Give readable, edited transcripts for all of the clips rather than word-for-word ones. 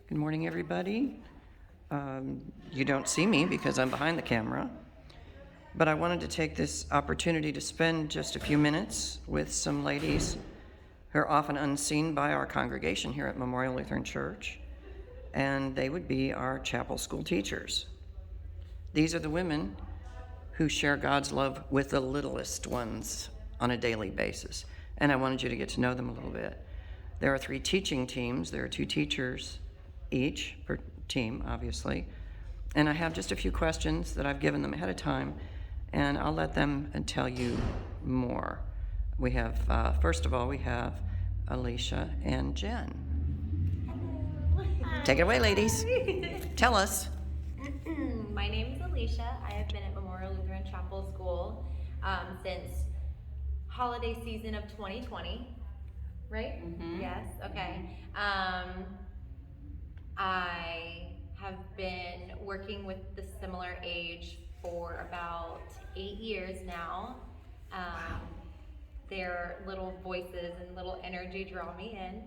Good morning, everybody. You don't see me because I'm behind the camera, but I wanted to take this opportunity to spend just a few minutes with some ladies who are often unseen by our congregation here at Memorial Lutheran Church, and they would be our chapel school teachers. These are the women who share God's love with the littlest ones on a daily basis, and I wanted you to get to know them a little bit. There are 3 teaching teams. There are 2 teachers each per team, obviously. And I have just a few questions that I've given them ahead of time, and I'll let them tell you more. We have, first of all, we have Alicia and Jen. Hi. Take it away, ladies. Tell us. My name is Alicia. I have been at Memorial Lutheran Chapel School since holiday season of 2020, right? Mm-hmm. Yes, okay. I have been working with the similar age for about 8 years now. Their little voices and little energy draw me in.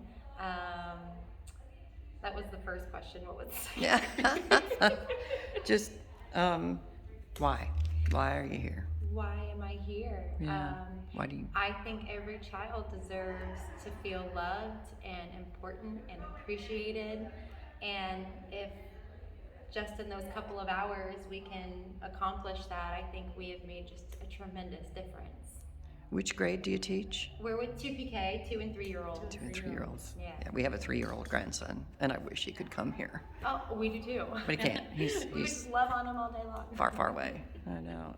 That was the first question. What was the second? Yeah. Just, why? Why are you here? Why am I here? Yeah. Why do you? I think every child deserves to feel loved and important and appreciated. And if just in those couple of hours we can accomplish that, I think we have made just a tremendous difference. Which grade do you teach? We're with 2PK, 2 and 3-year-olds. 2 and 3-year-olds. Yeah. We have a 3-year-old grandson, and I wish he could come here, Oh, we do too. but he can't. We He's love on him all day long. far, far away. I know.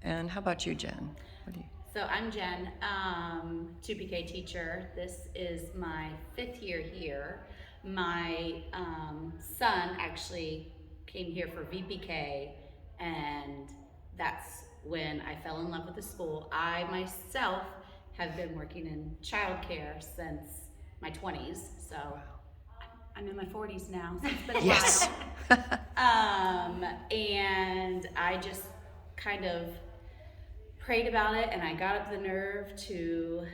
And how about you, Jen? What do you? So I'm Jen, 2PK teacher. This is my 5th year here. My son actually came here for VPK, and that's when I fell in love with the school. I myself have been working in childcare since my 20s, so I'm in my 40s now, so it's been a Yes. while. And I just kind of prayed about it, and I got up the nerve to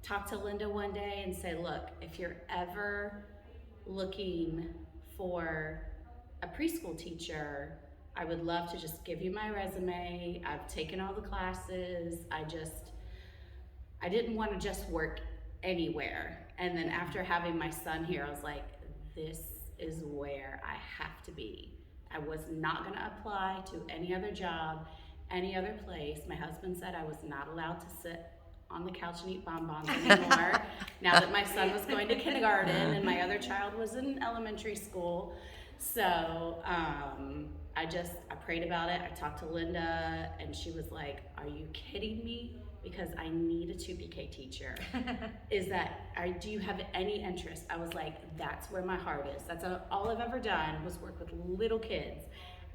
talk to Linda one day and say, look, if you're ever looking for a preschool teacher, I would love to just give you my resume. I've taken all the classes. I didn't want to just work anywhere. And then after having my son here, I was like, this is where I have to be. I was not going to apply to any other job, any other place. My husband said I was not allowed to sit on the couch and eat bonbons anymore now that my son was going to kindergarten and my other child was in elementary school. So I prayed about it. I talked to Linda, and she was like, are you kidding me? Because I need a 2PK teacher. Do you have any interest? I was like, that's where my heart is. That's all I've ever done was work with little kids.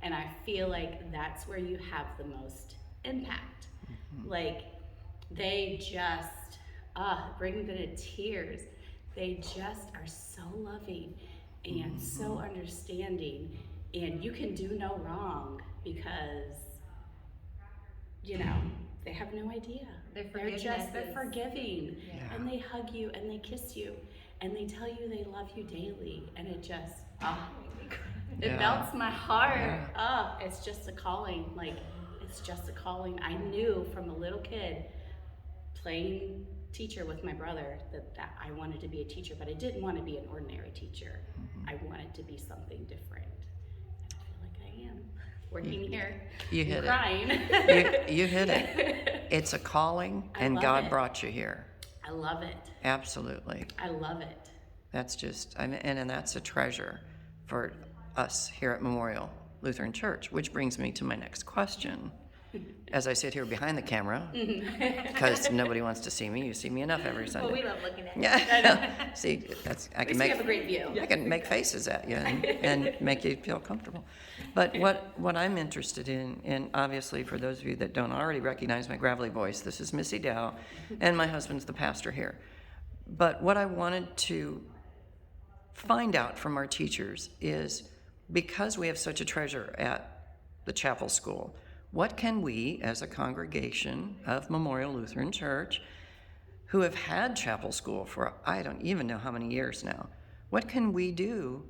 And I feel like that's where you have the most impact. Mm-hmm. Like, they just, bring me to tears. They just are so loving and so understanding, and you can do no wrong because, they have no idea. They're forgiving, Yeah. and they hug you and they kiss you and they tell you they love you daily, and it just, it melts my heart. Yeah. It's just a calling. It's just a calling. I knew from a little kid playing teacher with my brother that I wanted to be a teacher, but I didn't want to be an ordinary teacher. Mm-hmm. I wanted to be something different. And I feel like I am working here. You hit crying. it. You hit it. It's a calling, and God brought you here. I love it. Absolutely. I love it. That's just, and that's a treasure for us here at Memorial Lutheran Church, which brings me to my next question. As I sit here behind the camera, because nobody wants to see me. You see me enough every Sunday. Well, we love looking at you. Yeah. See, I can We have a great view. I can make faces at you and make you feel comfortable. But what I'm interested in, and obviously for those of you that don't already recognize my gravelly voice, this is Missy Dow, and my husband's the pastor here. But what I wanted to find out from our teachers is, because we have such a treasure at the chapel school, what can we, as a congregation of Memorial Lutheran Church, who have had chapel school for I don't even know how many years now, What can we do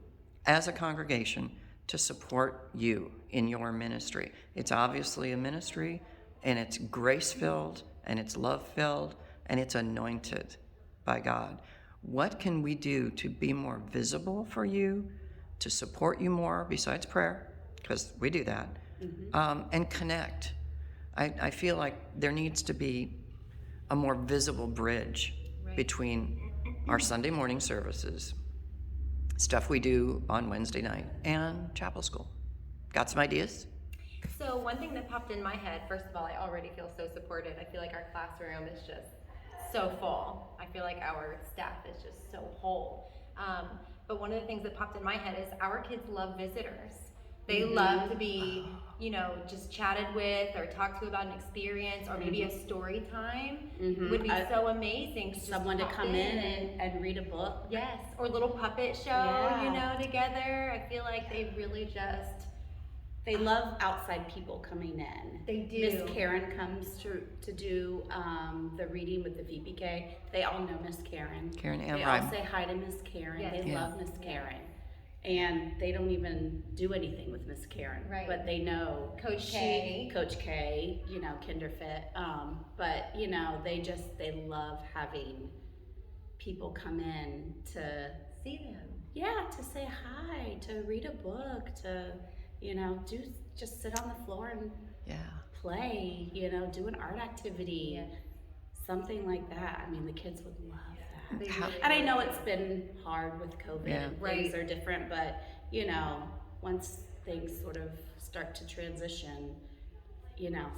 as a congregation to support you in your ministry? It's obviously a ministry, and it's grace-filled, and it's love-filled, and it's anointed by God. What can we do to be more visible for you, to support you more besides prayer, because we do that, and connect? I feel like there needs to be a more visible bridge between our Sunday morning services, stuff we do on Wednesday night, and chapel school. Got some ideas? So one thing that popped in my head, first of all, I already feel so supported. I feel like our classroom is just so full. I feel like our staff is just so whole. But one of the things that popped in my head is our kids love visitors. They love to be, just chatted with or talked to about an experience, or maybe a story time would be so amazing. To Someone to just come pop in and read a book. Yes, or little puppet show, Yeah. Together. I feel like they really just... They love outside people coming in. They do. Miss Karen comes to do the reading with the VPK. They all know Miss Karen. Karen They Amrine. all say hi to Miss Karen. Yes. They Yeah. love Miss Karen. And they don't even do anything with Miss Karen. Right. But they know Coach K. Coach K, Kinderfit. But they love having people come in to See them. to say hi, to read a book, to just sit on the floor and Yeah. play, do an art activity, Yeah. something like that. I mean, the kids would love that. They How- really And I do. know it's been hard with COVID Yeah. and Right. things are different, but once things sort of start to transition,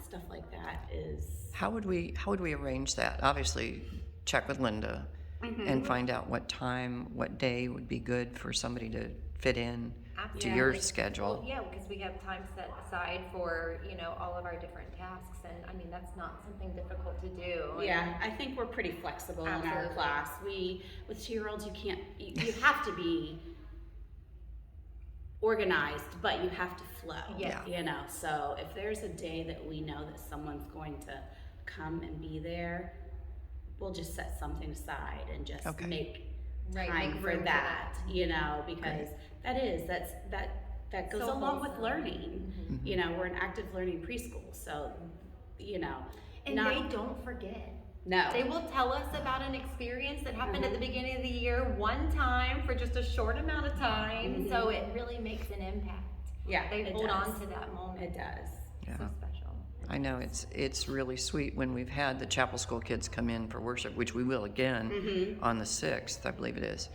stuff like that is How would we arrange that? Obviously, check with Linda and find out what time, what day would be good for somebody to fit in to your Absolutely. schedule. Well, yeah, because we have time set aside for, all of our different tasks. And I mean, that's not something difficult to do. Yeah, I think we're pretty flexible in our Absolutely. class. With 2-year-olds, you have to be organized, but you have to flow. Yeah. So if there's a day that we know that someone's going to come and be there, we'll just set something aside and just Okay. make Right, time make for room for that, because that goes So along with wholesome. learning. We're an active learning preschool, so And they don't forget. no. They will tell us about an experience that happened at the beginning of the year one time for just a short amount of time. So it really makes an impact. Yeah, They it hold does. on to that moment. It does. Yeah. So special. I know it's really sweet when we've had the chapel school kids come in for worship, which we will again on the 6th, I believe it is,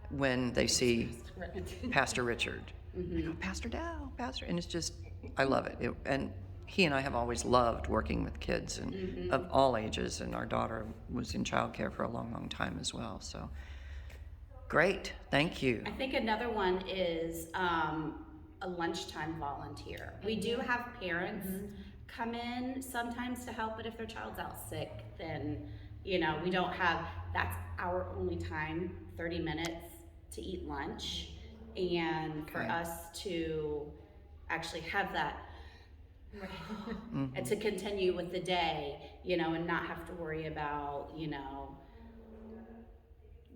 when they see Pastor Richard. They go, Pastor Dow, Pastor, and it's just, I love it. And he and I have always loved working with kids and of all ages, and our daughter was in childcare for a long, long time as well. So great, thank you. I think another one is a lunchtime volunteer. We do have parents come in sometimes to help, but if their child's out sick, then we don't have, that's our only time, 30 minutes to eat lunch, and for Okay. us to actually have that and to continue with the day, and not have to worry about,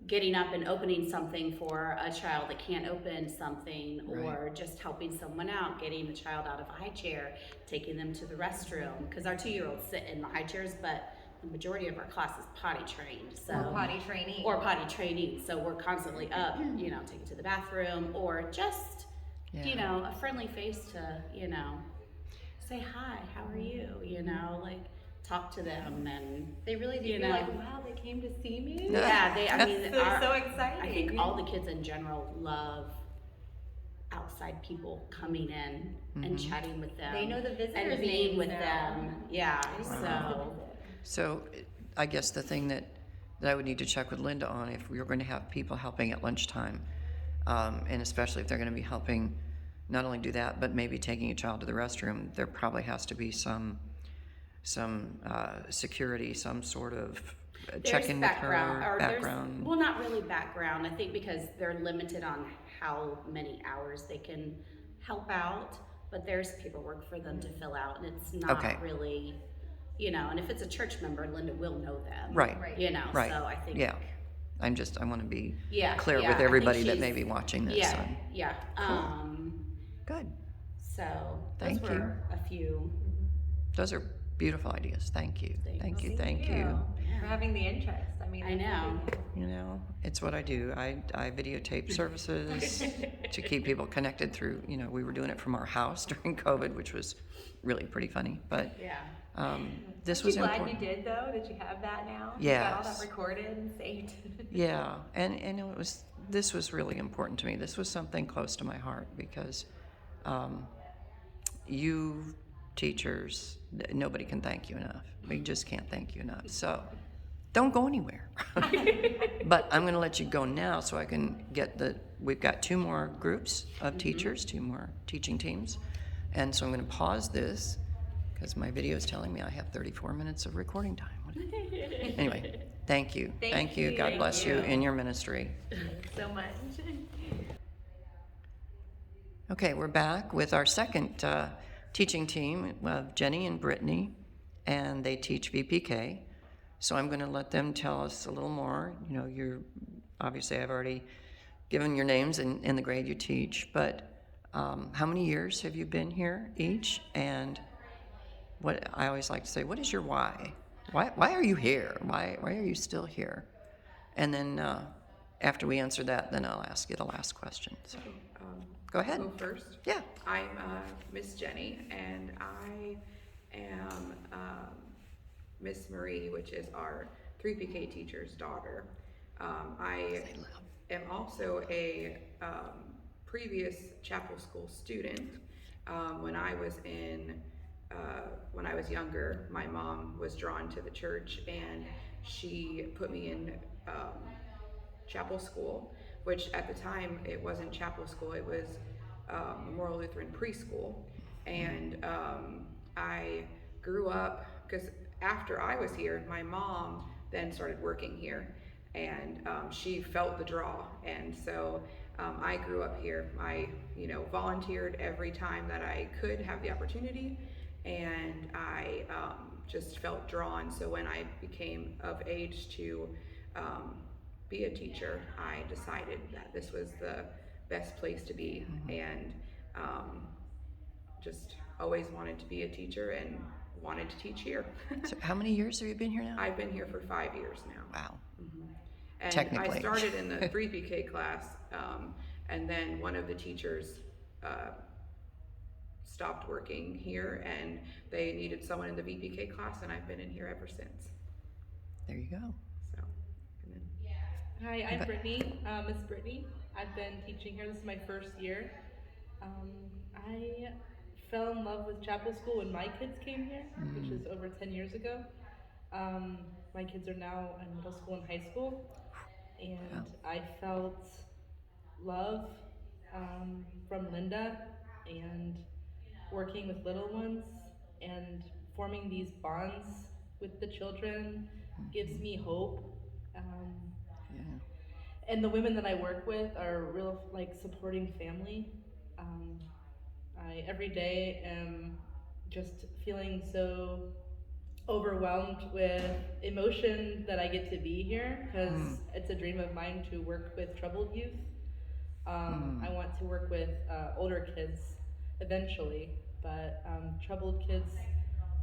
getting up and opening something for a child that can't open something, or just helping someone out, getting the child out of a high chair, taking them to the restroom, because our 2-year-olds sit in the high chairs, but the majority of our class is potty trained, so Or potty training. or potty training, so we're constantly up, taking to the bathroom, or just a friendly face to say hi, how are you, talk to them, and They really do feel like, wow, they came to see me. yeah, They're so exciting. I think all the kids in general love outside people coming in and chatting with them. They know the visitors' and being names with now. them. Yeah, so So I guess the thing that I would need to check with Linda on, if we were going to have people helping at lunchtime, and especially if they're going to be helping not only do that, but maybe taking a child to the restroom, there probably has to be some security, some sort of check-in with her, background. Well, not really background, I think, because they're limited on how many hours they can help out, but there's paperwork for them to fill out, and it's not really, and if it's a church member, Linda will know them. Right. Right. Right. So I think Yeah. I want to be Yeah, clear yeah, with I think everybody that she's- may be watching this. Yeah, yeah. Good. So those Thank you. were a few. Those are beautiful ideas. Thank you. Thanks. Thank you. Thank Thank you you. for having the interest. I mean, I that's know. everything. You know, it's what I do. I videotape services to keep people connected through, we were doing it from our house during COVID, which was really pretty funny. But Yeah. this Aren't was you glad important. you did though? That you have that now? You got all that Yes. recorded and saved. Yeah, and this was really important to me. This was something close to my heart because you teachers, nobody can thank you enough. We just can't thank you enough. So don't go anywhere. But I'm going to let you go now so I can we've got 2 more groups of teachers, 2 more teaching teams. And so I'm going to pause this because my video is telling me I have 34 minutes of recording time. Anyway, thank you. Thank you. you. God Thank bless you you. in your ministry. So much. Okay, we're back with our second teaching team of Jenny and Brittany, and they teach VPK. So I'm going to let them tell us a little more. Obviously I've already given your names and the grade you teach, but how many years have you been here each? And what I always like to say, what is your why? Why are you here? Why are you still here? And then after we answer that, then I'll ask you the last question. So go ahead. I'll go first. Yeah. I'm Miss Jenny, and I am Miss Marie, which is our 3PK teacher's daughter. I am also a previous chapel school student. When I was younger, my mom was drawn to the church, and she put me in chapel school, which at the time it wasn't chapel school, it was Memorial Lutheran preschool. And I grew up, because after I was here, my mom then started working here, and she felt the draw. And so I grew up here. I volunteered every time that I could have the opportunity, and I just felt drawn. So when I became of age to be a teacher, I decided that this was the best place to be, and just always wanted to be a teacher and wanted to teach here. So how many years have you been here now? I've been here for 5 years now. Wow. And Technically. I started in the 3PK class, and then one of the teachers stopped working here, and they needed someone in the VPK class, and I've been in here ever since. There you go. So, and then Hi, I'm Brittany, Miss Brittany. I've been teaching here. This is my first year. I fell in love with chapel school when my kids came here, which is over 10 years ago. My kids are now in middle school and high school, and I felt love from Linda and working with little ones and forming these bonds with the children gives me hope. Yeah. And the women that I work with are real supporting family. I every day am just feeling so overwhelmed with emotion that I get to be here, because it's a dream of mine to work with troubled youth. I want to work with older kids eventually, but troubled kids,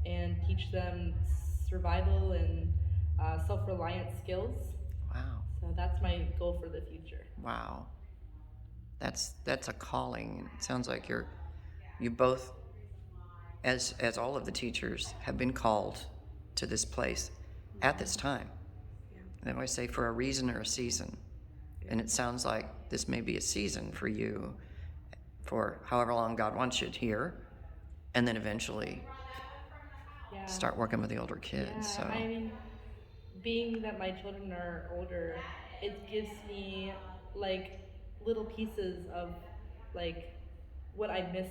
and teach them survival and self-reliant skills. Wow. So that's my goal for the future. Wow. That's a calling. It sounds like you both, as all of the teachers, have been called to this place at this time. yeah. They always say for a reason or a season. And it sounds like this may be a season for you for however long God wants you here, and then eventually Yeah. start working with the older kids. Yeah, So I mean, being that my children are older, it gives me little pieces of what I miss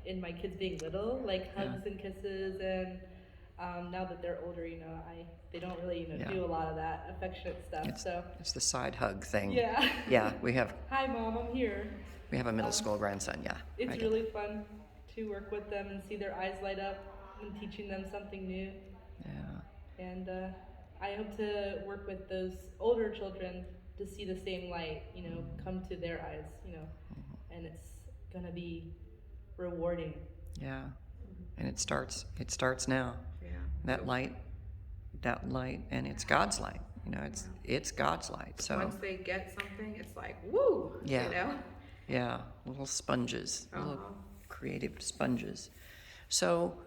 in my kids being little, hugs and kisses, and now that they're older, they don't really Yeah. do a lot of that affectionate stuff. it's the side hug thing. Yeah. Yeah, we have Hi, Mom, I'm here. a middle school grandson. Yeah. It's I get really fun to work with them and see their eyes light up and teaching them something new. that. Yeah. And I hope to work with those older children to see the same light, come to their eyes, and it's gonna be rewarding. Yeah. And it starts now. Yeah. That So light, and it's God's light. It's God's light. So once they get something, it's like, woo, Yeah. yeah, little sponges, little Uh-huh. creative sponges. So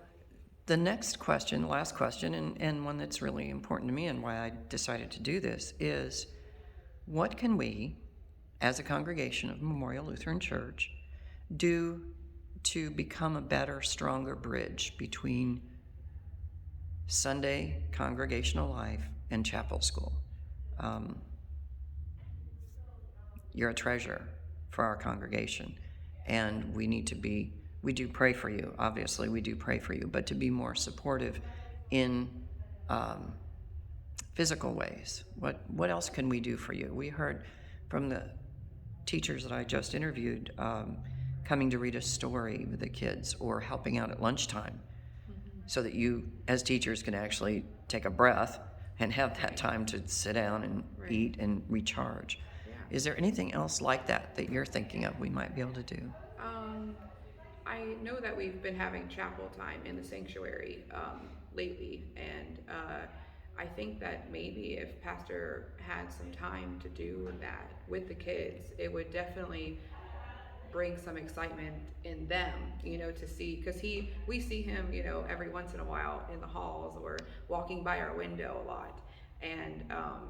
the next question, last question, and one that's really important to me and why I decided to do this is, what can we, as a congregation of Memorial Lutheran Church, do to become a better, stronger bridge between Sunday congregational life and chapel school? You're a treasure for our congregation, and we do pray for you, obviously, we do pray for you, but to be more supportive in physical ways. What else can we do for you? We heard from the teachers that I just interviewed, coming to read a story with the kids or helping out at lunchtime, so that you, as teachers, can actually take a breath and have that time to sit down and eat and recharge. Yeah. Is there anything else like that you're thinking of we might be able to do? I know that we've been having chapel time in the sanctuary lately, and I think that maybe if Pastor had some time to do that with the kids, it would definitely bring some excitement in them, to see, because we see him, every once in a while in the halls or walking by our window a lot, and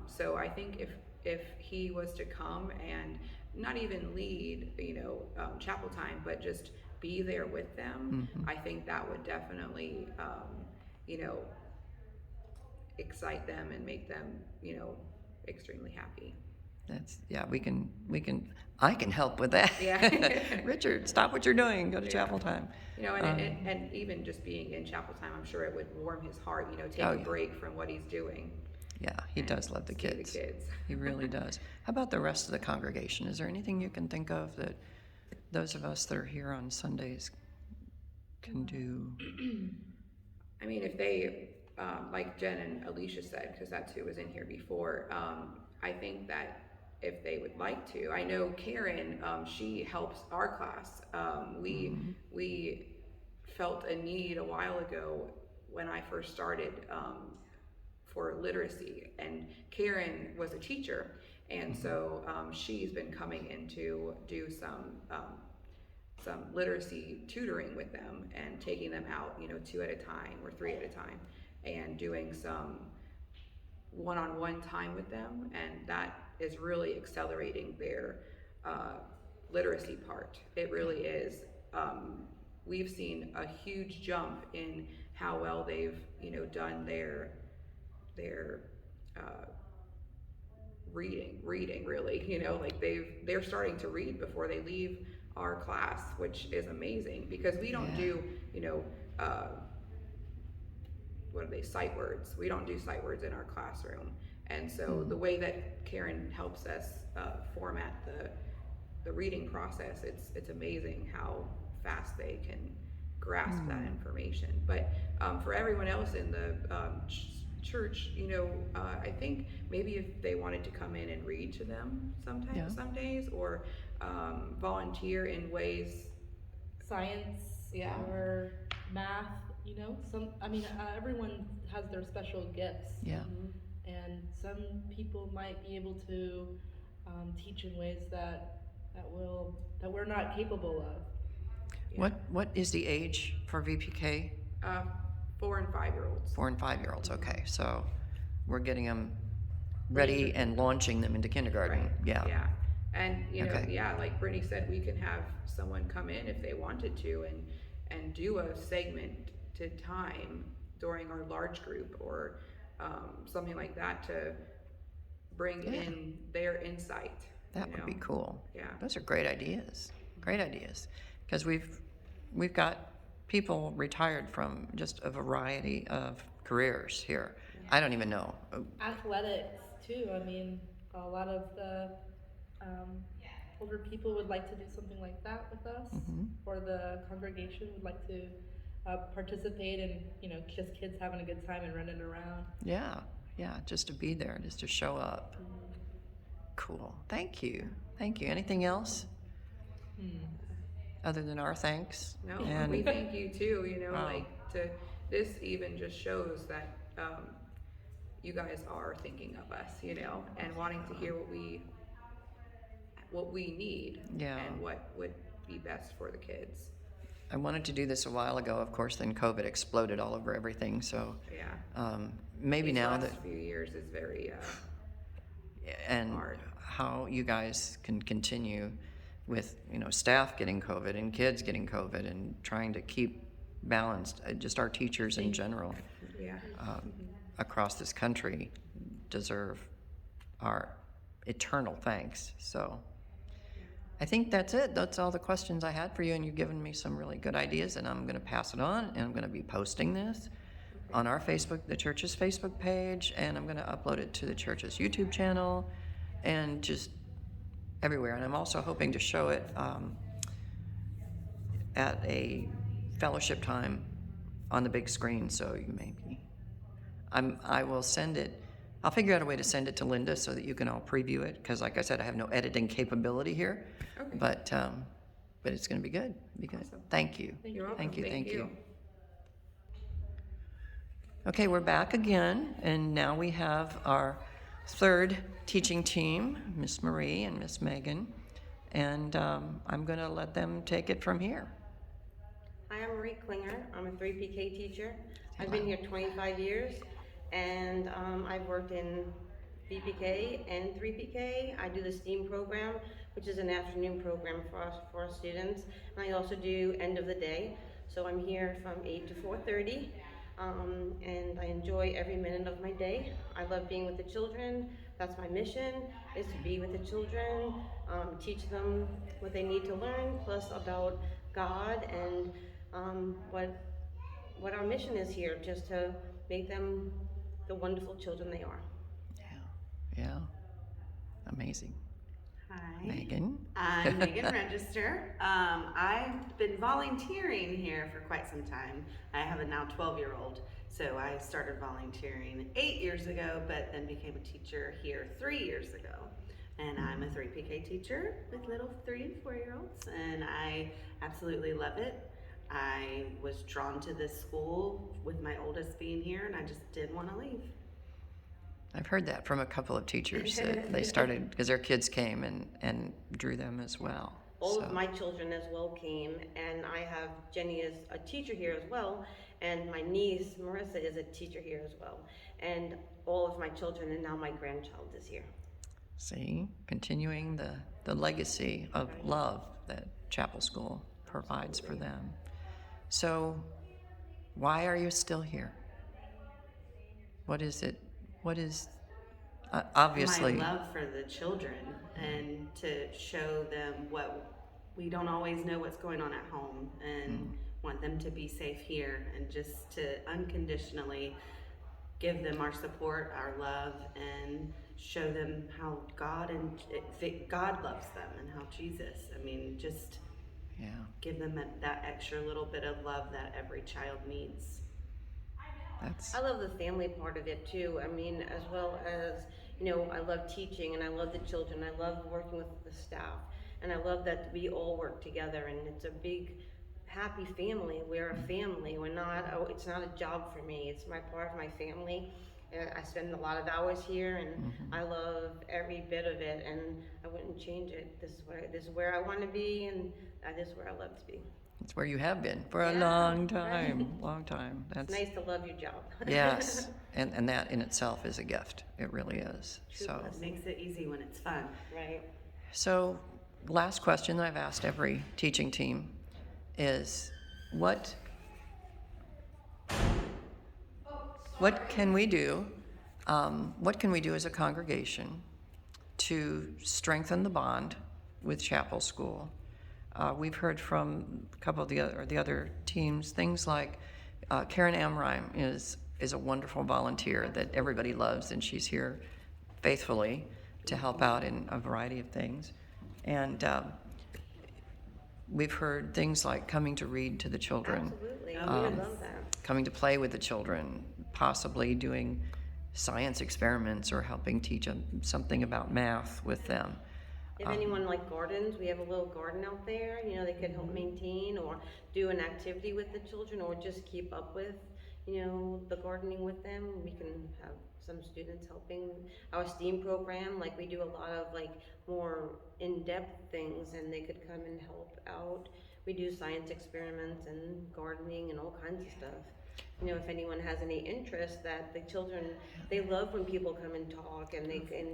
so I think if he was to come and not even lead, chapel time, but just be there with them, I think that would definitely, excite them and make them, extremely happy. I can help with that. Yeah. Richard, stop what you're doing, go to chapel time. And even just being in chapel time, I'm sure it would warm his heart, take a break from what he's doing. Yeah, he does love the See kids. the kids. He really does. How about the rest of the congregation? Is there anything you can think of that those of us that are here on Sundays can do? I mean, if they, like Jen and Alicia said, because that's who was in here before, I think that if they would like to, I know Karen, she helps our class. We felt a need a while ago when I first started, for literacy, and Karen was a teacher, and so she's been coming in to do some literacy tutoring with them and taking them out, 2 at a time or 3 at a time, and doing some one-on-one time with them, and that is really accelerating their literacy part. It really is. We've seen a huge jump in how well they've, done their reading really, like they're starting to read before they leave our class, which is amazing, because we don't do, what are they, sight words. We don't do sight words in our classroom. And so the way that Karen helps us format the reading process, it's amazing how fast they can grasp that information. But for everyone else in the church, I think maybe if they wanted to come in and read to them sometimes, some days, or volunteer in ways. Science or math, everyone has their special gifts. Yeah. And some people might be able to teach in ways that we're not capable of. What is the age for VPK? 4 and 5 year olds. 4 and 5 year olds. Okay, so we're getting them ready and launching them into kindergarten. Right. Yeah. And like Brittany said, we can have someone come in if they wanted to and do a segment to time during our large group or something like that to bring in their insight. That would be cool. Yeah. Those are great ideas. Great ideas. Because we've got people retired from just a variety of careers here. I don't even know. Athletics too. A lot of the older people would like to do something like that with us, or the congregation would like to participate in, just kids having a good time and running around. Yeah. Yeah, just to be there, just to show up. Cool. Thank you. Thank you. Anything else other than our thanks? No, And we thank you too, you know, Wow. like this even just shows that you guys are thinking of us, you know, and wanting to hear what we need Yeah. and what would be best for the kids. I wanted to do this a while ago. Of course, then COVID exploded all over everything. So Yeah. maybe These now last that, few years is very and hard. how you guys can continue with, staff getting COVID and kids getting COVID and trying to keep balanced. Just our teachers in general Yeah. across this country deserve our eternal thanks. So I think that's it. That's all the questions I had for you, and you've given me some really good ideas, and I'm going to pass it on, and I'm going to be posting this on our Facebook, the church's Facebook page, and I'm going to upload it to the church's YouTube channel, and just everywhere. And I'm also hoping to show it at a fellowship time on the big screen, so you maybe. I will send it. I'll figure out a way to send it to Linda so that you can all preview it, because like I said, I have no editing capability here. Okay. But it's going to be good. Be good. Awesome. Thank you. You're welcome. Thank you. Thank you. Okay, we're back again, and now we have our third teaching team, Miss Marie and Miss Megan, and I'm going to let them take it from here. Hi, I'm Marie Klinger. I'm a 3PK teacher. I've been here 25 years, and I've worked in VPK and 3PK. I do the STEAM program, which is an afternoon program for our students, and I also do end of the day. So I'm here from 8 to 4:30, and I enjoy every minute of my day. I love being with the children. That's my mission, is to be with the children, teach them what they need to learn, plus about God and what our mission is here, just to make them the wonderful children they are. Yeah. Amazing. Hi. Megan? I'm Megan Register. I've been volunteering here for quite some time. I have a now 12-year-old, so I started volunteering 8 years ago, but then became a teacher here 3 years ago. And I'm a 3PK teacher with little 3 and 4-year-olds, and I absolutely love it. I was drawn to this school with my oldest being here, and I just didn't want to leave. I've heard that from a couple of teachers that they started because their kids came and drew them as well. All of my children as well came, and I have Jenny as a teacher here as well, and my niece Marissa is a teacher here as well, and all of my children, and now my grandchild is here. See, continuing the legacy of love that Chapel School provides for them. So, why are you still here? What is it? What is, obviously... My love for the children, and to show them what we don't always know what's going on at home, and want them to be safe here, and just to unconditionally give them our support, our love, and show them how God loves them, and how Jesus, just give them that extra little bit of love that every child needs. I love the family part of it too. As well as, I love teaching, and I love the children. I love working with the staff, and I love that we all work together, and it's a big, happy family. We're a family. It's not a job for me. It's my part of my family. I spend a lot of hours here, and I love every bit of it, and I wouldn't change it. This is where I want to be, and that is where I love to be. It's where you have been for a long time, long time. It's nice to love your job. Yes, and that in itself is a gift. It really is. So, It makes it easy when it's fun. Right. so last question that I've asked every teaching team is, what can we do? What can we do as a congregation to strengthen the bond with Chapel School? We've heard from a couple of the other teams things like Karen Amrine is a wonderful volunteer that everybody loves, and she's here faithfully to help out in a variety of things. And we've heard things like coming to read to the children, Absolutely. We would love that. coming to play with the children, possibly doing science experiments or helping teach them something about math with them. If anyone like gardens, we have a little garden out there, you know, they could help maintain or do an activity with the children or just keep up with, you know, the gardening with them. We can have some students helping. Our STEAM program, like we do a lot of like more in-depth things and they could come and help out. We do science experiments and gardening and all kinds of stuff. You know, if anyone has any interest, that the children, they love when people come and talk and they can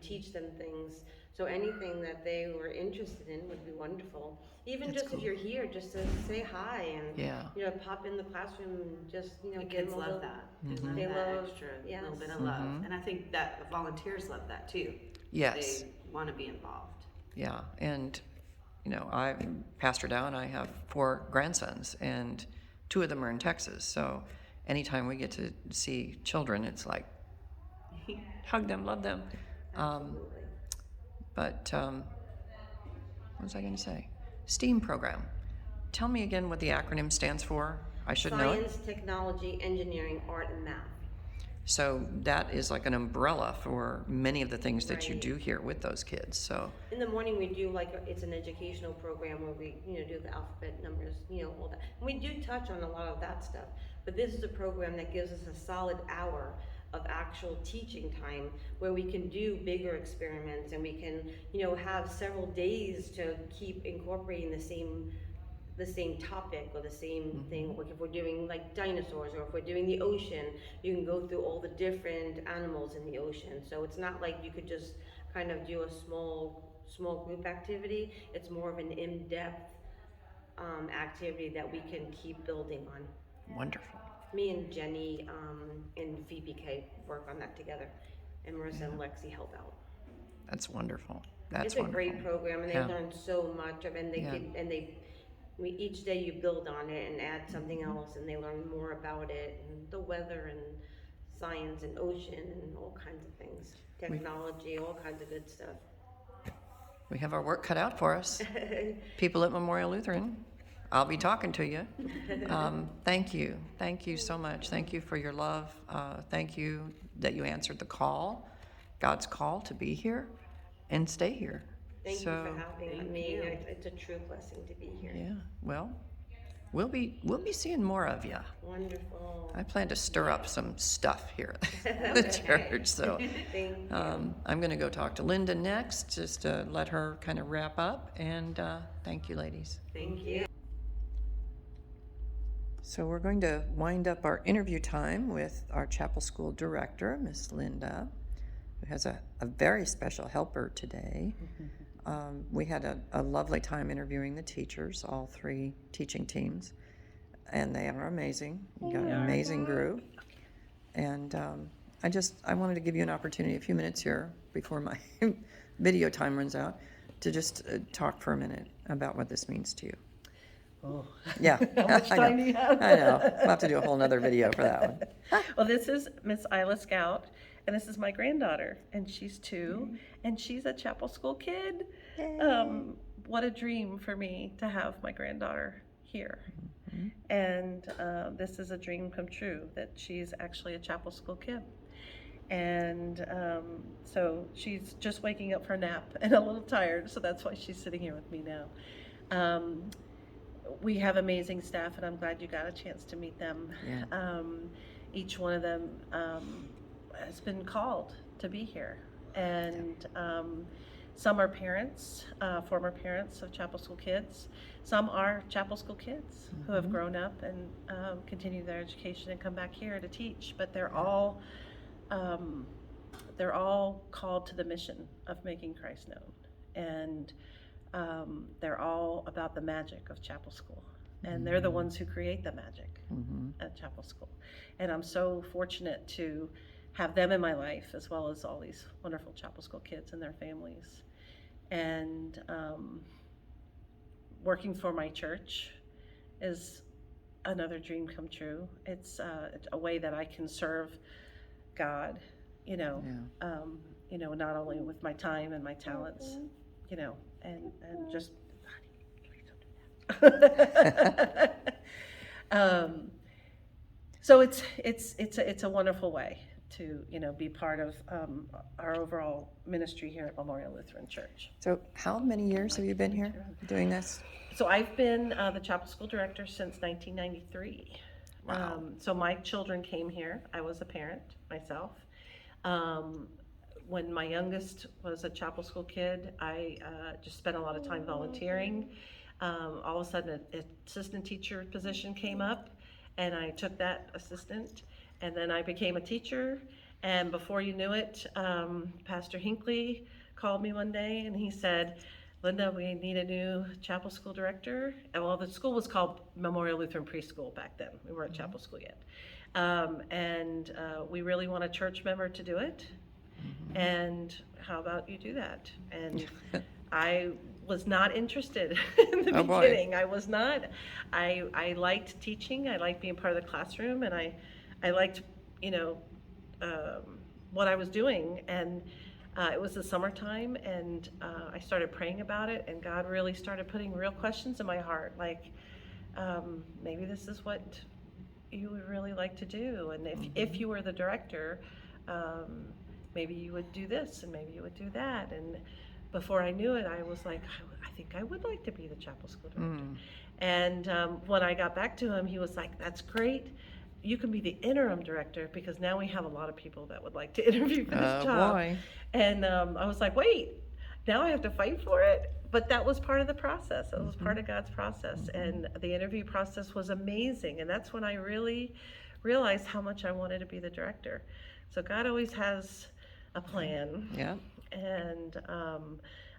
teach them things. So anything that they were interested in would be wonderful. Even That's just cool. if you're here, just to say hi and Yeah. you know, pop in the classroom and just, you know, The give kids them a love little, that. Mhm. They They love that love- extra yes. little bit of love. Mhm. And I think that the volunteers love that too. Yes. They want to be involved. Yeah, and you know, Pastor Dow and I have 4 grandsons, and 2 of them are in Texas. So anytime we get to see children, it's like hug them, love them. absolutely. But what was I going to say? STEAM program. Tell me again what the acronym stands for. I should know it. Science, technology, engineering, art, and math. So that is like an umbrella for many of the things that you Right. do here with those kids. So In the morning, we do like, it's an educational program where we, you know, do the alphabet numbers, you know, all that. And we do touch on a lot of that stuff. But this is a program that gives us a solid hour of actual teaching time where we can do bigger experiments and we can, you know, have several days to keep incorporating the same topic or the same thing. Like if we're doing like dinosaurs or if we're doing the ocean, you can go through all the different animals in the ocean. So it's not like you could just kind of do a small group activity. It's more of an in-depth activity that we can keep building on. wonderful. Me and Jenny and VPK work on that together, and Marissa and Lexi help out. That's wonderful. That's It's a wonderful. great program, and they Yeah. learn so much of, and they Yeah. can, and each day you build on it and add something else, and they learn more about it and the weather and science and ocean and all kinds of things, technology, all kinds of good stuff. We have our work cut out for us. People at Memorial Lutheran, I'll be talking to you. Thank you. Thank you so much. Thank you for your love. Thank you that you answered the call, God's call to be here and stay here. Thank you So, for having thank me. you. It's a true blessing to be here. yeah, well, we'll be seeing more of you. Wonderful. I plan to stir up some stuff here at the church. So Thank you. I'm going to go talk to Linda next, just to let her kind of wrap up. And thank you, ladies. Thank you. So we're going to wind up our interview time with our chapel school director, Miss Linda, who has a very special helper today. We had a lovely time interviewing the teachers, all 3 teaching teams, and they are amazing. We got an amazing group. And I wanted to give you an opportunity, a few minutes here before my video time runs out, to just talk for a minute about what this means to you. Oh, Yeah. how much I time know. do you have? I know. We'll have to do a whole nother video for that one. Well, this is Miss Isla Scout, and this is my granddaughter, and she's 2, and she's a chapel school kid. What a dream for me to have my granddaughter here. And this is a dream come true, that she's actually a chapel school kid. And so she's just waking up for a nap and a little tired, so that's why she's sitting here with me now. We have amazing staff, and I'm glad you got a chance to meet them. Yeah. Each one of them has been called to be here, and some are parents, former parents of chapel school kids. Some are chapel school kids who have grown up and continue their education and come back here to teach. But they're all called to the mission of making Christ known, and they're all about the magic of chapel school, and they're the ones who create the magic at chapel school. And I'm so fortunate to have them in my life, as well as all these wonderful chapel school kids and their families. And working for my church is another dream come true. It's a way that I can serve God, not only with my time and my talents, and just so it's a wonderful way to, be part of our overall ministry here at Memorial Lutheran Church. So how many years have you been here doing this? So I've been the chapel school director since 1993. Wow. So my children came here. I was a parent myself. When my youngest was a chapel school kid, I just spent a lot of time volunteering. All of a sudden, an assistant teacher position came up, and I took that assistant, and then I became a teacher. And before you knew it, Pastor Hinckley called me one day, and he said, "Linda, we need a new chapel school director." And well, the school was called Memorial Lutheran Preschool back then. We weren't chapel school yet. And we really want a church member to do it. And how about you do that? And I was not interested in the beginning. I was not. I liked teaching. I liked being part of the classroom, and I liked, what I was doing. And it was the summertime, and I started praying about it, and God really started putting real questions in my heart, like, maybe this is what you would really like to do. And if you were the director, maybe you would do this, and maybe you would do that. And before I knew it, I was like, I think I would like to be the chapel school director. And when I got back to him, he was like, "That's great. You can be the interim director, because now we have a lot of people that would like to interview for this job." Boy. And I was like, wait, now I have to fight for it? But that was part of the process. It was part of God's process. And the interview process was amazing. And that's when I really realized how much I wanted to be the director. So God always has a plan. Yeah. And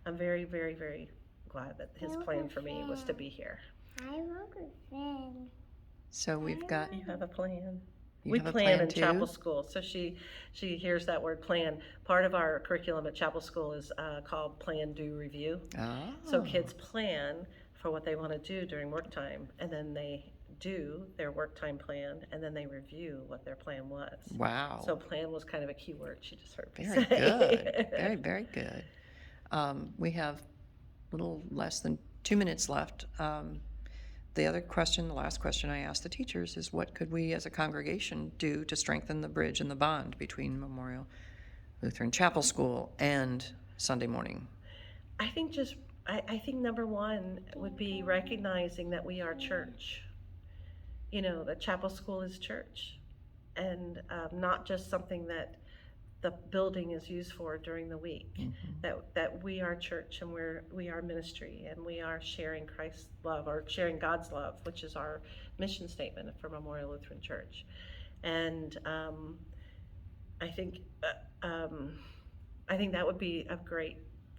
I'm very, very, very glad that his plan for me was to be here. So we've got, You have a plan. you We have a plan in too? chapel school. So she hears that word plan. Part of our curriculum at chapel school is called Plan, Do, Review. Oh. So kids plan for what they want to do during work time, and then they do their work time plan, and then they review what their plan was. Wow. So plan was kind of a key word she just heard me Very say. good. Very, very good. We have a little less than 2 minutes left. The last question I asked the teachers is, what could we as a congregation do to strengthen the bridge and the bond between Memorial Lutheran Chapel School and Sunday morning? I think I think number one would be recognizing that we are church. That chapel school is church, and not just something that the building is used for during the week. That we are church, and we are ministry, and we are sharing Christ's love, or sharing God's love, which is our mission statement for Memorial Lutheran Church. And I think that would be a great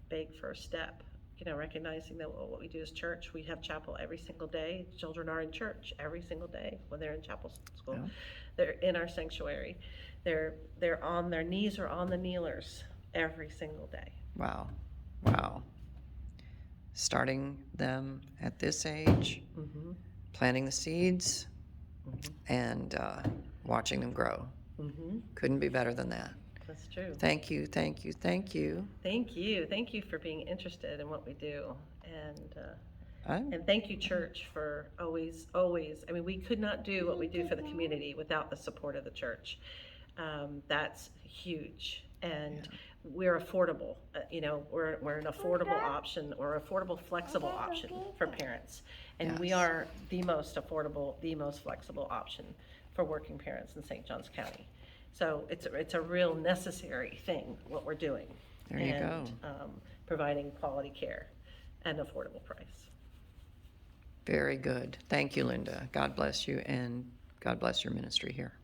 big first step. Recognizing that what we do is church. We have chapel every single day. Children are in church every single day when they're in chapel school. Yeah. They're in our sanctuary. They're on their knees or on the kneelers every single day. Wow. Wow. Starting them at this age, planting the seeds, and watching them grow. Couldn't be better than that. That's true. Thank you, thank you, thank you. Thank you. Thank you for being interested in what we do. I'm- And thank you, church, for always, we could not do what we do for the community without the support of the church. That's huge. And we're affordable. We're an affordable option, or affordable, flexible option for parents. And we Yes. are the most affordable, the most flexible option for working parents in St. Johns County. So it's a real necessary thing, what we're doing. There you go. Providing quality care and affordable price. Very good. Thank you, Linda. God bless you, and God bless your ministry here.